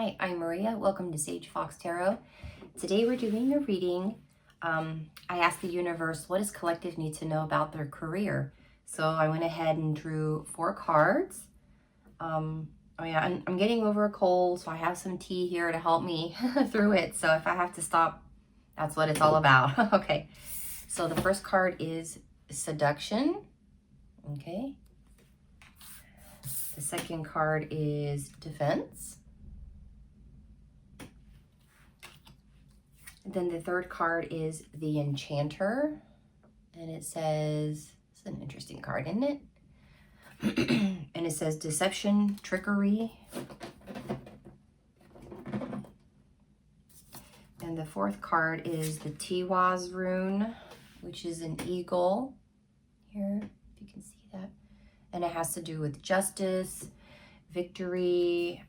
Hi, I'm Maria. Welcome to Sage Fox Tarot. Today we're doing a reading. I asked the universe, what does collective need to know about their career? So I went ahead and drew 4 cards. I'm getting over a cold, so I have some tea here to help me through it. So if I have to stop, that's what it's all about. Okay, so the first card is seduction. Okay. The second card is defense. Then the third card is the Enchanter, and it says, it's an interesting card, isn't it? And it says deception, trickery. And the fourth card is the Tiwaz rune, which is an eagle here, if you can see that. And it has to do with justice, victory,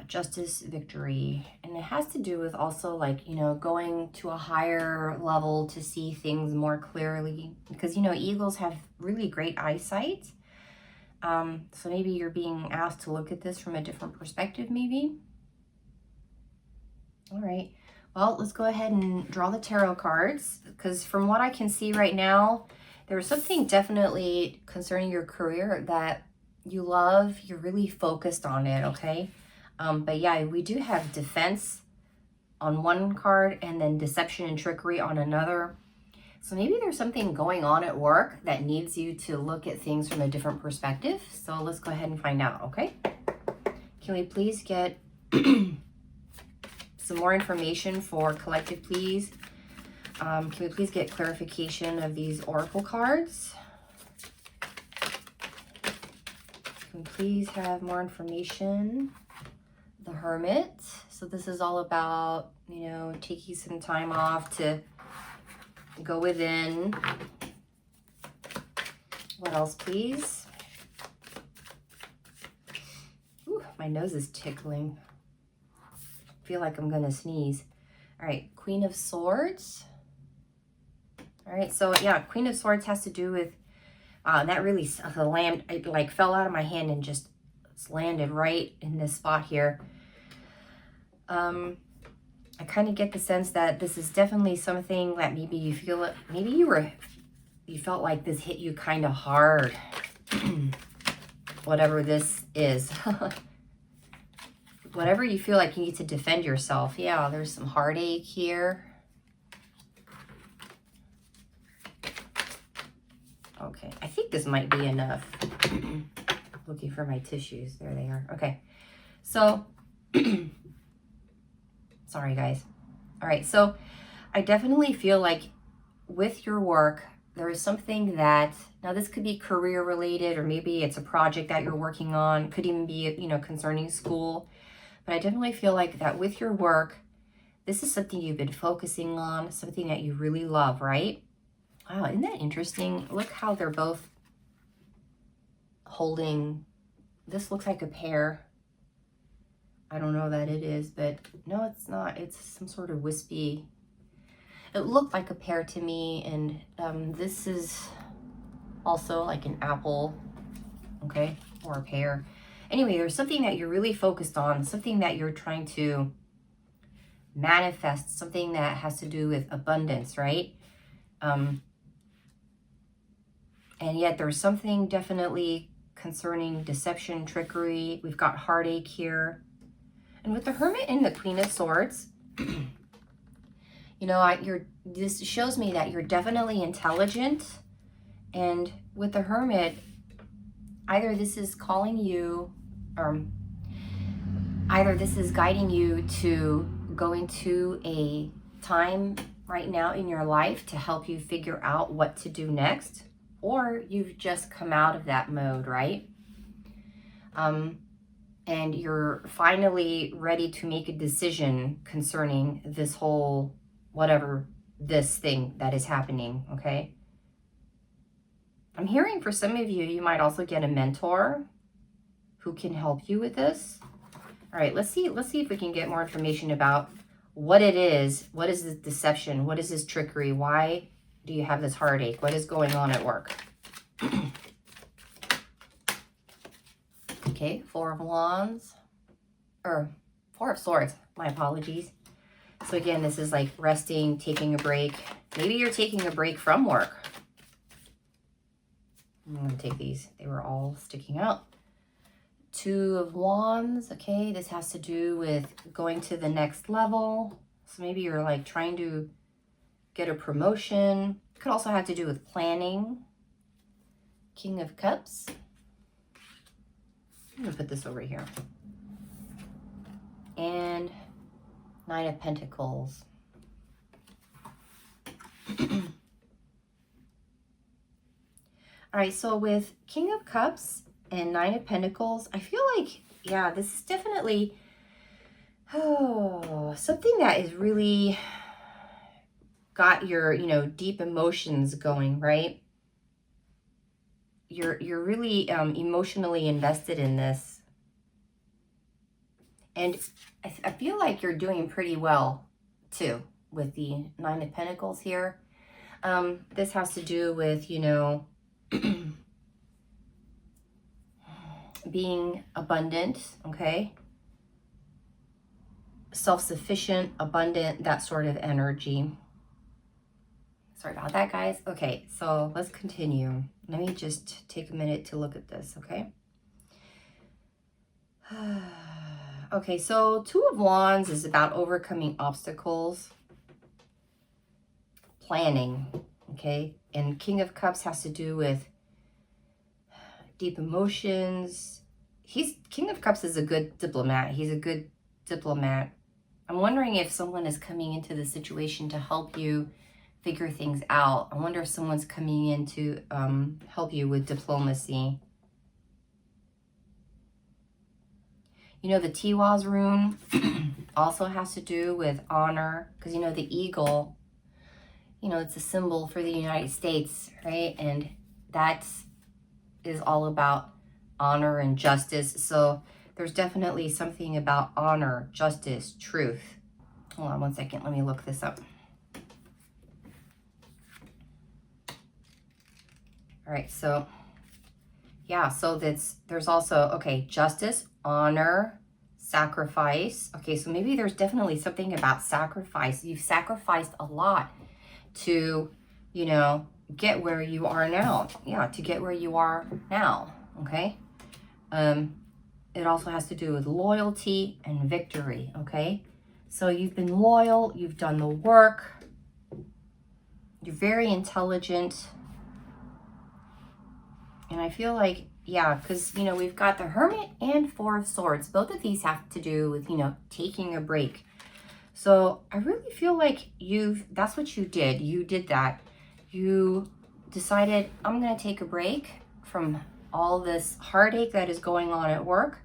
justice, victory. And it has to do with also, like, you know, going to a higher level to see things more clearly, because, you know, eagles have really great eyesight. So maybe you're being asked to look at this from a different perspective, maybe. All right, well, let's go ahead and draw the tarot cards, because from what I can see right now, there's something definitely concerning your career that you love. You're really focused on it, okay? But yeah, we do have defense on one card and then deception and trickery on another. So maybe there's something going on at work that needs you to look at things from a different perspective. So let's go ahead and find out, okay? Can we please get some more information for collective, please? Can we please get clarification of these oracle cards? Can we please have more information? The Hermit. So this is all about, you know, taking some time off to go within. What else, please? Ooh, my nose is tickling. I feel like I'm gonna sneeze. All right, Queen of Swords. All right, so yeah, Queen of Swords has to do with that really, the lamb, it like fell out of my hand and just landed right in this spot here. I kind of get the sense that this is definitely something that maybe you feel it, maybe you felt like this hit you kind of hard. Whatever this is. Whatever you feel like you need to defend yourself. Yeah, there's some heartache here. Okay, I think this might be enough. Looking for my tissues. There they are. Okay, so sorry, guys. All right, so I definitely feel like with your work, there is something that, now this could be career related, or maybe it's a project that you're working on, could even be, you know, concerning school. But I definitely feel like that with your work, this is something you've been focusing on, something that you really love, right? Wow, isn't that interesting? Look how they're both holding, this looks like a pear. I don't know that it is, but no, it's not. It's some sort of wispy. It looked like a pear to me, and this is also like an apple, okay, or a pear. Anyway, there's something that you're really focused on, something that you're trying to manifest, something that has to do with abundance, right? And yet there's something definitely concerning deception, trickery. We've got heartache here. And with the Hermit and the Queen of Swords, you know, this shows me that you're definitely intelligent. And with the Hermit, either this is calling you, or either this is guiding you to go into a time right now in your life to help you figure out what to do next, or you've just come out of that mode, right? And you're finally ready to make a decision concerning this whole, whatever this thing that is happening, okay? I'm hearing for some of you, you might also get a mentor who can help you with this. All right, let's see if we can get more information about what it is. What is this deception? What is this trickery? Why do you have this heartache? What is going on at work? Okay, Four of Wands, or Four of Swords, my apologies. So again, this is like resting, taking a break. Maybe you're taking a break from work. I'm going to take these. They were all sticking out. Two of Wands. Okay, this has to do with going to the next level. So maybe you're like trying to get a promotion. It could also have to do with planning. King of Cups. I'm going to put this over here. And Nine of Pentacles. All right, so with King of Cups and Nine of Pentacles, I feel like, yeah, this is definitely something that is really got your, you know, deep emotions going, right? You're really emotionally invested in this. And I feel like you're doing pretty well, too, with the Nine of Pentacles here. This has to do with, you know, being abundant, okay? Self-sufficient, abundant, that sort of energy. Sorry about that, guys. Okay, so let's continue. Let me just take a minute to look at this, okay? Okay, so Two of Wands is about overcoming obstacles, planning, okay? And King of Cups has to do with deep emotions. King of Cups is a good diplomat. He's a good diplomat. I'm wondering if someone is coming into the situation to help you figure things out. I wonder if someone's coming in to help you with diplomacy. You know, the Tiwaz rune also has to do with honor, because, you know, the eagle, you know, it's a symbol for the United States, right? And that is all about honor and justice. So there's definitely something about honor, justice, truth. Hold on one second. Let me look this up. All right, so yeah, so there's also, okay, justice, honor, sacrifice. Okay, so maybe there's definitely something about sacrifice. You've sacrificed a lot to, you know, get where you are now. Yeah, to get where you are now, okay? It also has to do with loyalty and victory, okay? So you've been loyal, you've done the work, you're very intelligent. And I feel like, yeah, because, you know, we've got the Hermit and Four of Swords. Both of these have to do with, you know, taking a break. So I really feel like that's what you did. You did that. You decided, I'm going to take a break from all this heartache that is going on at work.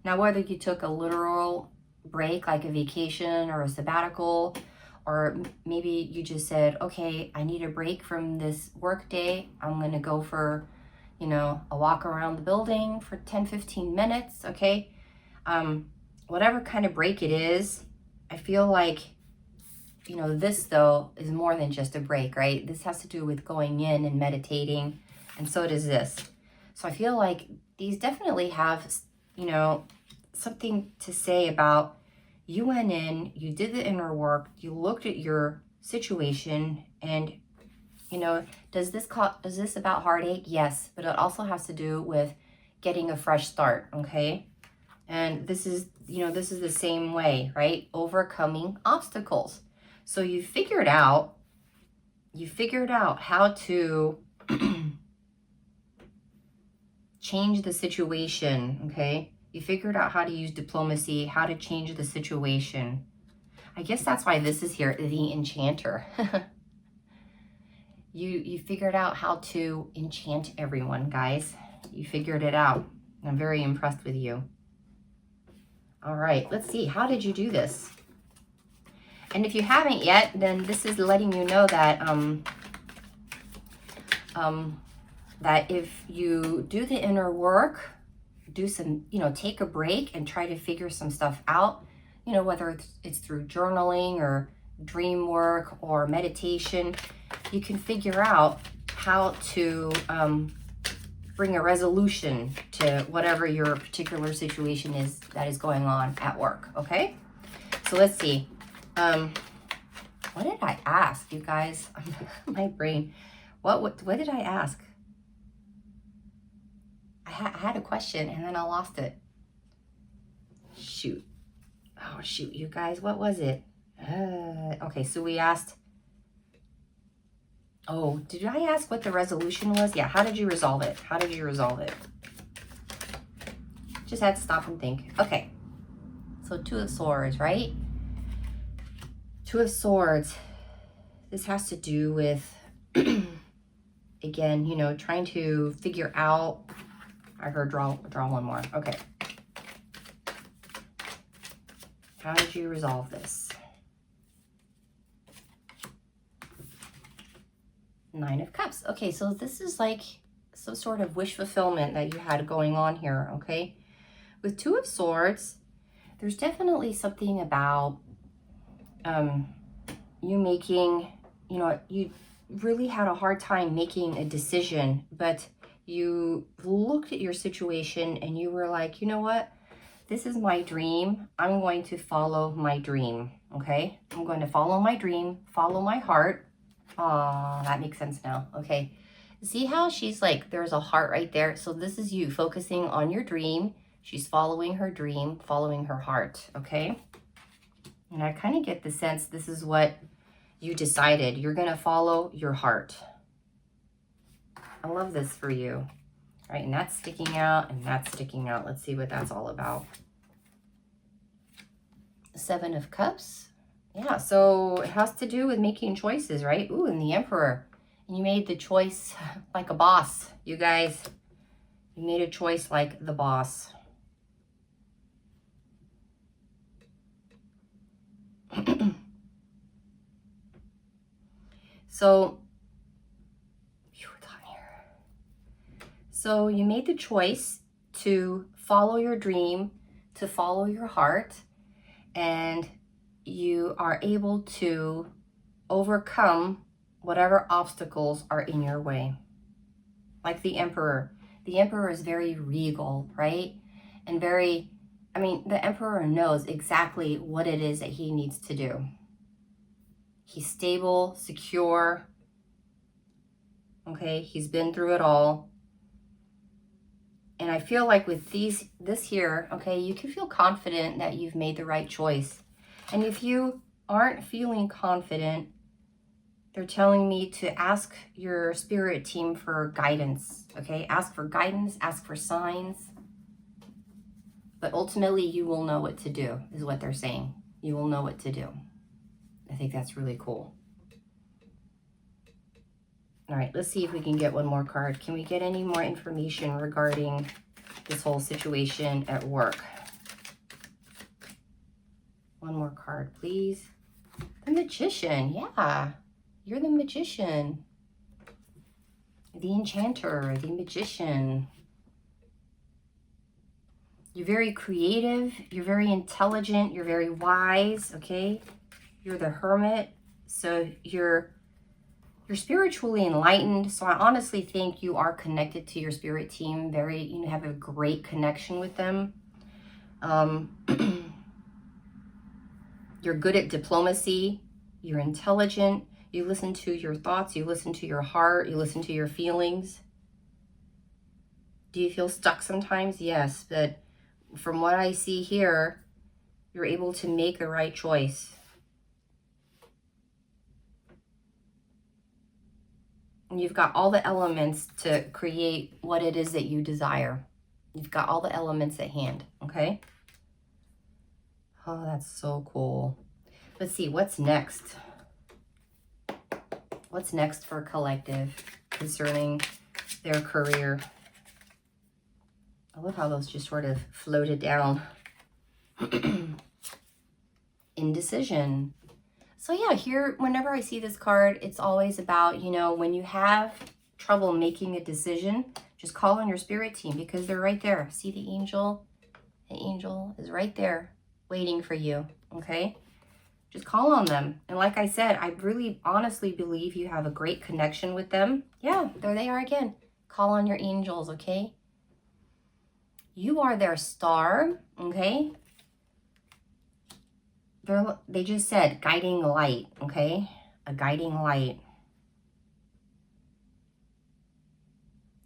Now, whether you took a literal break, like a vacation or a sabbatical, or maybe you just said, okay, I need a break from this work day. I'm going to go for, you know, a walk around the building for 10, 15 minutes, okay? Whatever kind of break it is, I feel like, you know, this, though, is more than just a break, right? This has to do with going in and meditating, and so does this. So I feel like these definitely have, you know, something to say about you went in, you did the inner work, you looked at your situation, and you know, is this about heartache? Yes, but it also has to do with getting a fresh start, okay? And this is, you know, this is the same way, right? Overcoming obstacles. So you figured out how to change the situation, okay? You figured out how to use diplomacy, how to change the situation. I guess that's why this is here, the Enchanter. You figured out how to enchant everyone, guys. You figured it out. I'm very impressed with you. All right, let's see. How did you do this? And if you haven't yet, then this is letting you know that that if you do the inner work, do some, you know, take a break and try to figure some stuff out, you know, whether it's through journaling or dream work or meditation, you can figure out how to bring a resolution to whatever your particular situation is that is going on at work, okay? So let's see. What did I ask, you guys? My brain. What did I ask? I had a question and then I lost it. Shoot. Oh, shoot, you guys. What was it? Okay, so we asked... Oh, did I ask what the resolution was? Yeah, how did you resolve it? How did you resolve it? Just had to stop and think. Okay, so Two of Swords, right? Two of Swords. This has to do with, again, you know, trying to figure out... I heard draw one more. Okay. How did you resolve this? Nine of Cups. Okay, so this is like some sort of wish fulfillment that you had going on here, okay? With Two of Swords, there's definitely something about you making, you know, you really had a hard time making a decision, but you looked at your situation and you were like, you know what? This is my dream. I'm going to follow my dream, okay? I'm going to follow my dream, follow my heart. Oh, that makes sense now. Okay. See how she's like, there's a heart right there. So this is you focusing on your dream. She's following her dream, following her heart. Okay. And I kind of get the sense this is what you decided. You're going to follow your heart. I love this for you. All right. And that's sticking out and that's sticking out. Let's see what that's all about. Seven of Cups. Yeah, so it has to do with making choices, right? Ooh, and the Emperor. And you made the choice like a boss, you guys. You made a choice like the boss. So you made the choice to follow your dream, to follow your heart, and you are able to overcome whatever obstacles are in your way. Like the Emperor. The Emperor is very regal, right? And very, I mean, the Emperor knows exactly what it is that he needs to do. He's stable, secure. Okay, he's been through it all. And I feel like with this here, okay, you can feel confident that you've made the right choice. And if you aren't feeling confident, they're telling me to ask your spirit team for guidance, okay? Ask for guidance, ask for signs. But ultimately, you will know what to do, is what they're saying. You will know what to do. I think that's really cool. All right, let's see if we can get one more card. Can we get any more information regarding this whole situation at work? One more card, please. The Magician, yeah. You're the Magician. The Enchanter, the Magician. You're very creative. You're very intelligent. You're very wise, okay? You're the Hermit. So you're spiritually enlightened. So I honestly think you are connected to your spirit team. You have a great connection with them. You're good at diplomacy. You're intelligent. You listen to your thoughts. You listen to your heart. You listen to your feelings. Do you feel stuck sometimes? Yes, but from what I see here, you're able to make the right choice. And you've got all the elements to create what it is that you desire. You've got all the elements at hand, okay? Oh, that's so cool. Let's see, what's next? What's next for collective concerning their career? I love how those just sort of floated down. Indecision. So yeah, here, whenever I see this card, it's always about, you know, when you have trouble making a decision, just call on your spirit team because they're right there. See the angel? The angel is right there waiting for you, okay? Just call on them. And like I said, I really honestly believe you have a great connection with them. Yeah, there they are again. Call on your angels, okay? You are their star, okay? They just said guiding light, okay? A guiding light.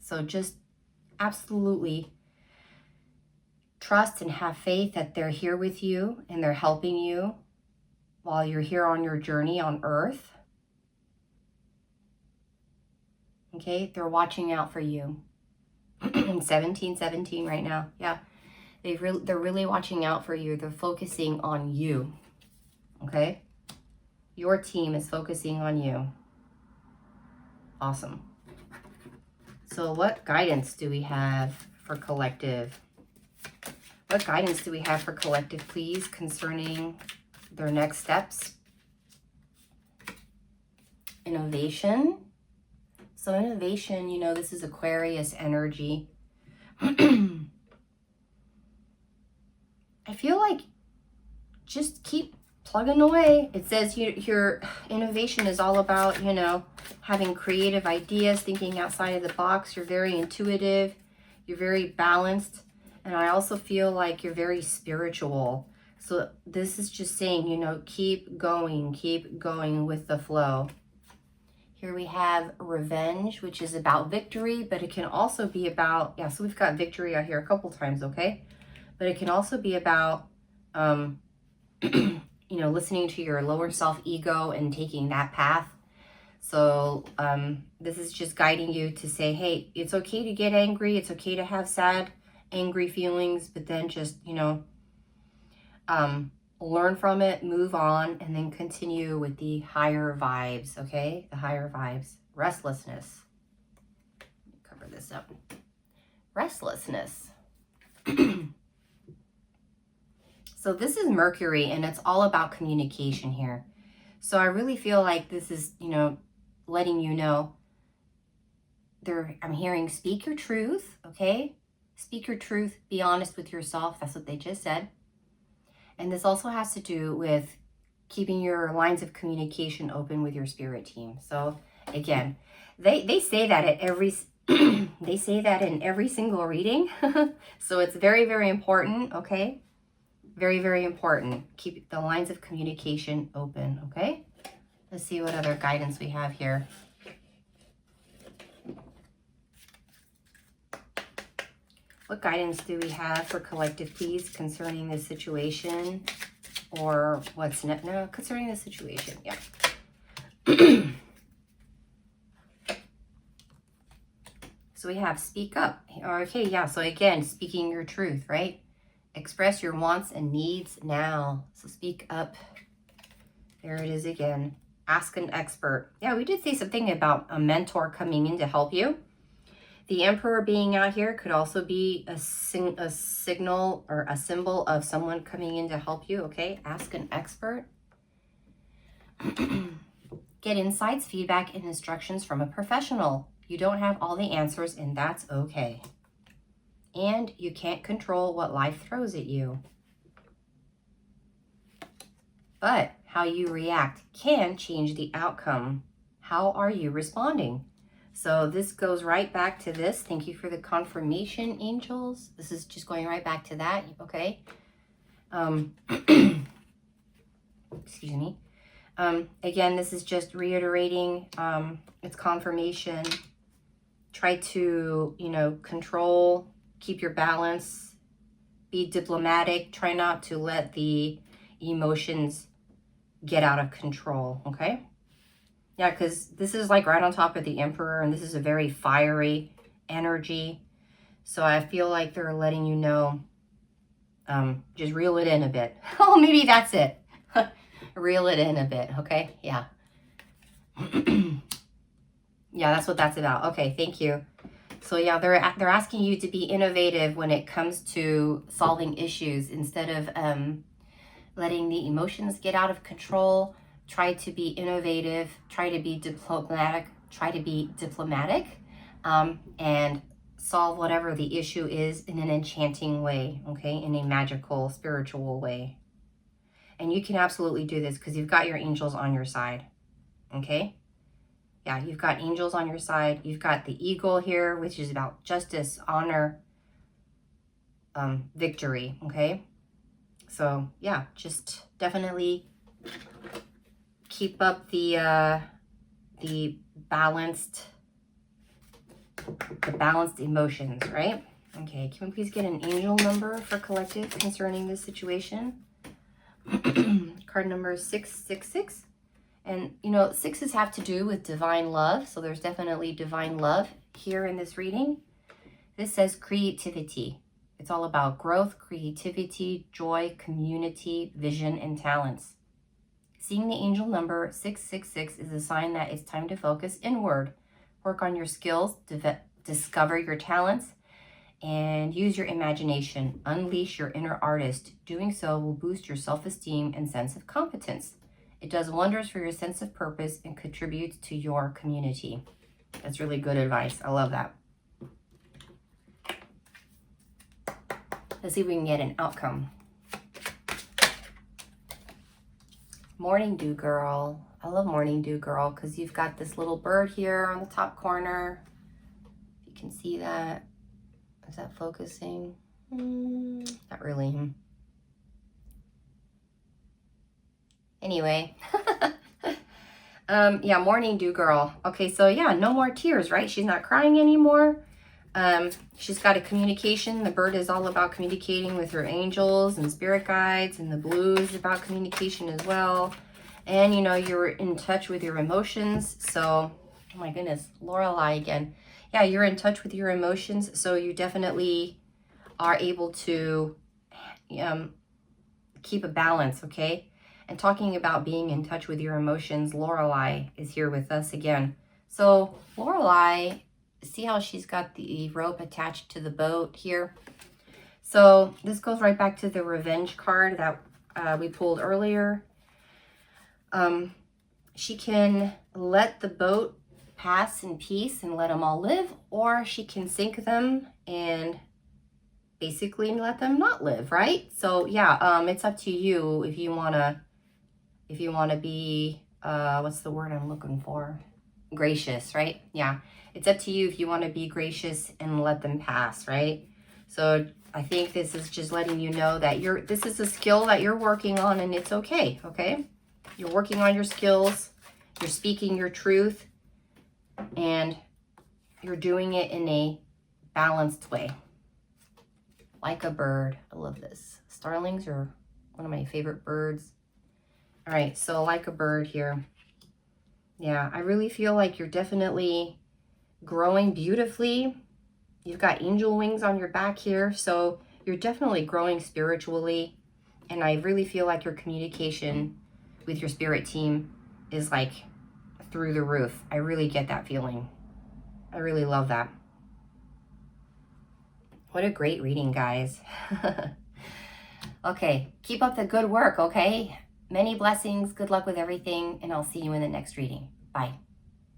So just absolutely trust and have faith that they're here with you and they're helping you while you're here on your journey on Earth. Okay, they're watching out for you. 1717 right now. Yeah, they're really watching out for you. They're focusing on you. Okay, your team is focusing on you. Awesome. So what guidance do we have for collective? What guidance do we have for collective, please, concerning their next steps? Innovation. So innovation, you know, this is Aquarius energy. I feel like just keep plugging away. It says your innovation is all about, you know, having creative ideas, thinking outside of the box. You're very intuitive. You're very balanced. And I also feel like you're very spiritual. So this is just saying, you know, keep going with the flow. Here we have revenge, which is about victory, but it can also be about, yeah, so we've got victory out here a couple times, okay? But it can also be about, you know, listening to your lower self ego and taking that path. So this is just guiding you to say, hey, it's okay to get angry. It's okay to have sad, angry feelings, but then just, you know, learn from it, move on, and then continue with the higher vibes, okay? The higher vibes. Restlessness. Cover this up. Restlessness. So this is Mercury, and it's all about communication here. So I really feel like this is, you know, letting you know, I'm hearing speak your truth, okay? Speak your truth, be honest with yourself. That's what they just said. And this also has to do with keeping your lines of communication open with your spirit team. So again, they say that at every they say that in every single reading. So it's very, very important, okay? Very, very important. Keep the lines of communication open, okay? Let's see what other guidance we have here. What guidance do we have for collective, please, concerning this situation? Or what's next? No, concerning the situation, yeah. So we have speak up. Okay, yeah, so again, speaking your truth, right? Express your wants and needs now. So speak up. There it is again. Ask an expert. Yeah, we did say something about a mentor coming in to help you. The Emperor being out here could also be a signal or a symbol of someone coming in to help you, okay? Ask an expert. Get insights, feedback, and instructions from a professional. You don't have all the answers, and that's okay. And you can't control what life throws at you. But how you react can change the outcome. How are you responding? So this goes right back to this. Thank you for the confirmation, angels. This is just going right back to that, okay? Excuse me. Again, this is just reiterating. It's confirmation. Try to, you know, control, keep your balance, be diplomatic. Try not to let the emotions get out of control, okay? Yeah, because this is like right on top of the Emperor, and this is a very fiery energy. So I feel like they're letting you know, just reel it in a bit. Oh, maybe that's it. Reel it in a bit, okay? Yeah. Yeah, that's what that's about. Okay, thank you. So yeah, they're asking you to be innovative when it comes to solving issues instead of letting the emotions get out of control. Try to be innovative, try to be diplomatic, and solve whatever the issue is in an enchanting way, okay? In a magical, spiritual way. And you can absolutely do this because you've got your angels on your side, okay? Yeah, you've got angels on your side. You've got the eagle here, which is about justice, honor, victory, okay? So yeah, just definitely keep up the balanced emotions, right? Okay, can we please get an angel number for collective concerning this situation? Card number 666. And, you know, sixes have to do with divine love. So there's definitely divine love here in this reading. This says creativity. It's all about growth, creativity, joy, community, vision, and talents. Seeing the angel number 666 is a sign that it's time to focus inward. Work on your skills, discover your talents, and use your imagination. Unleash your inner artist. Doing so will boost your self-esteem and sense of competence. It does wonders for your sense of purpose and contributes to your community. That's really good advice. I love that. Let's see if we can get an outcome. Morning Dew Girl. I love Morning Dew Girl because you've got this little bird here on the top corner. You can see that. Is that focusing? Not really. Anyway. Yeah, Morning Dew Girl. Okay, so yeah, no more tears, right? She's not crying anymore. She's got a communication. The bird is all about communicating with her angels and spirit guides, and the blue is about communication as well. And, you know, you're in touch with your emotions. So, oh my goodness, Lorelei again. Yeah, you're in touch with your emotions. So you definitely are able to keep a balance, okay? And talking about being in touch with your emotions, Lorelei is here with us again. So Lorelei, see how she's got the rope attached to the boat here? So this goes right back to the revenge card that we pulled earlier. She can let the boat pass in peace and let them all live, or she can sink them and basically let them not live, right? So yeah, it's up to you if you want to be, what's the word I'm looking for? Gracious, right? Yeah, it's up to you if you want to be gracious and let them pass, right? So I think this is just letting you know that this is a skill that you're working on, and it's okay, okay? You're working on your skills, you're speaking your truth, and you're doing it in a balanced way. Like a bird. I love this. Starlings are one of my favorite birds. All right, so like a bird here. Yeah, I really feel like you're definitely growing beautifully. You've got angel wings on your back here, so you're definitely growing spiritually. And I really feel like your communication with your spirit team is like through the roof. I really get that feeling. I really love that. What a great reading, guys. Okay, keep up the good work, okay? Many blessings, good luck with everything, and I'll see you in the next reading. Bye.